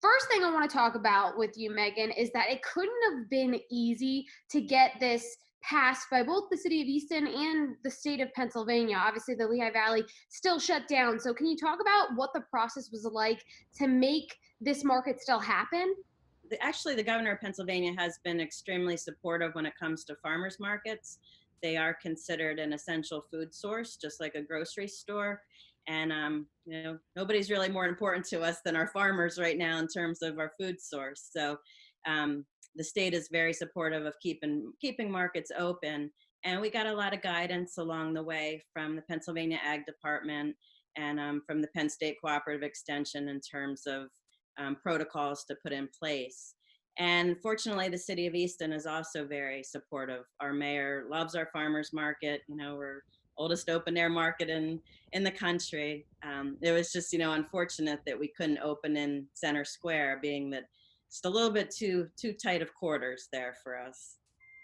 First thing I want to talk about with you, Megan, is that it couldn't have been easy to get this passed by both the city of Easton and the state of Pennsylvania. Obviously, the Lehigh Valley still shut down. So, can you talk about what the process was like to make this market still happen? Actually, the governor of Pennsylvania has been extremely supportive when it comes to farmers markets. They are considered an essential food source, just like a grocery store. And nobody's really more important to us than our farmers right now in terms of our food source. So um, the state is very supportive of keeping markets open. And we got a lot of guidance along the way from the Pennsylvania Ag Department and from the Penn State Cooperative Extension in terms of protocols to put in place. And fortunately, the city of Easton is also very supportive. Our mayor loves our farmers market. We're oldest open air market in the country. It was just unfortunate that we couldn't open in Center Square, being that just a little bit too tight of quarters there for us.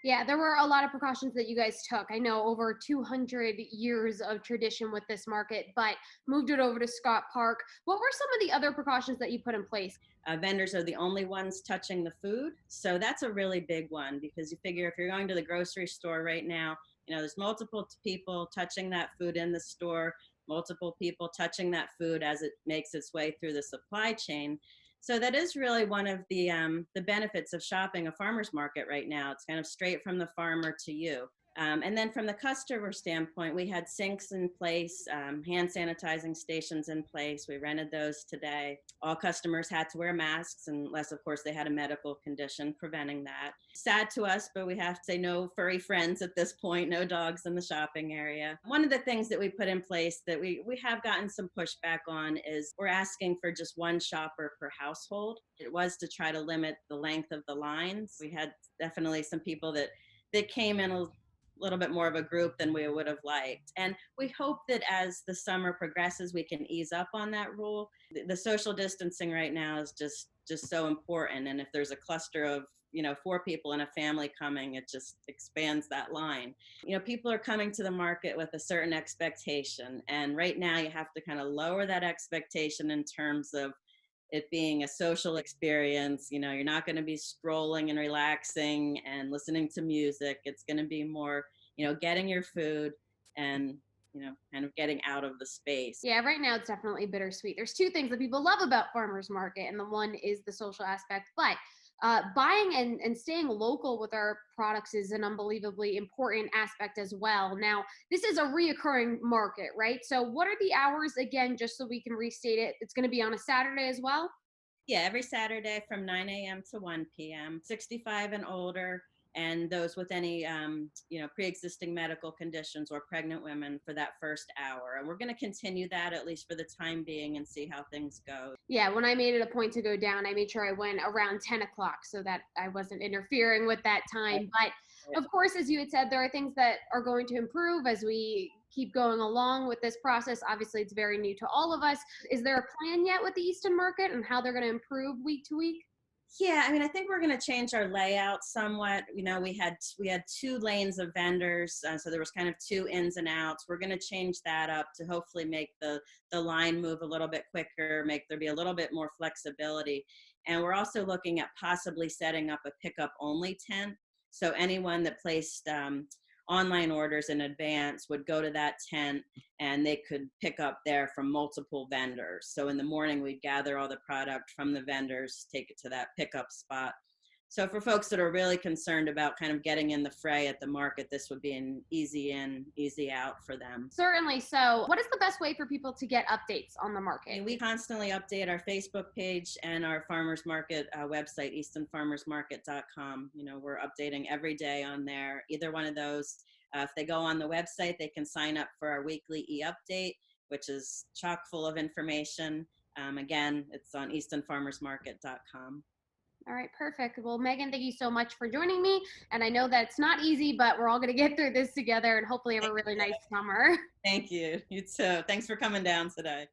Yeah, there were a lot of precautions that you guys took. I know over 200 years of tradition with this market, but moved it over to Scott Park. What were some of the other precautions that you put in place? Vendors are the only ones touching the food. So that's a really big one, because you figure if you're going to the grocery store right now, there's multiple people touching that food in the store, multiple people touching that food as it makes its way through the supply chain. So that is really one of the benefits of shopping a farmer's market right now. It's kind of straight from the farmer to you. And then from the customer standpoint, we had sinks in place, hand sanitizing stations in place. We rented those today. All customers had to wear masks unless, of course, they had a medical condition preventing that. Sad to us, but we have to say no furry friends at this point, no dogs in the shopping area. One of the things that we put in place that we have gotten some pushback on is we're asking for just one shopper per household. It was to try to limit the length of the lines. We had definitely some people that came in a little bit more of a group than we would have liked. And we hope that as the summer progresses, we can ease up on that rule. The social distancing right now is just so important. And if there's a cluster of, four people in a family coming, it just expands that line. People are coming to the market with a certain expectation. And right now you have to kind of lower that expectation in terms of it being a social experience. You're not going to be scrolling and relaxing and listening to music. It's going to be more, getting your food and, kind of getting out of the space. Yeah, right now it's definitely bittersweet. There's two things that people love about farmers market, and the one is the social aspect. But buying and staying local with our products is an unbelievably important aspect as well. Now, this is a reoccurring market, right? So, what are the hours again, just so we can restate it? It's going to be on a Saturday as well. Yeah, every Saturday from 9 a.m. to 1 p.m., 65 and older, and those with any, pre-existing medical conditions or pregnant women for that first hour. And we're going to continue that at least for the time being and see how things go. Yeah, when I made it a point to go down, I made sure I went around 10 o'clock so that I wasn't interfering with that time. But of course, as you had said, there are things that are going to improve as we keep going along with this process. Obviously, it's very new to all of us. Is there a plan yet with the Easton Market and how they're going to improve week to week? Yeah, I mean, I think we're going to change our layout somewhat. We had two lanes of vendors, so there was kind of two ins and outs. We're going to change that up to hopefully make the line move a little bit quicker, make there be a little bit more flexibility. And we're also looking at possibly setting up a pickup only tent. So anyone that placed online orders in advance would go to that tent and they could pick up there from multiple vendors. So in the morning, we'd gather all the product from the vendors, take it to that pickup spot. So for folks that are really concerned about kind of getting in the fray at the market, this would be an easy in, easy out for them. Certainly. So, what is the best way for people to get updates on the market? And we constantly update our Facebook page and our farmers market website, eastonfarmersmarket.com. We're updating every day on there, either one of those. If they go on the website, they can sign up for our weekly e-update, which is chock full of information. Again, it's on eastonfarmersmarket.com. All right, perfect. Well, Megan, thank you so much for joining me. And I know that it's not easy, but we're all going to get through this together and hopefully have a really nice summer. Thank you. You too. Thanks for coming down today.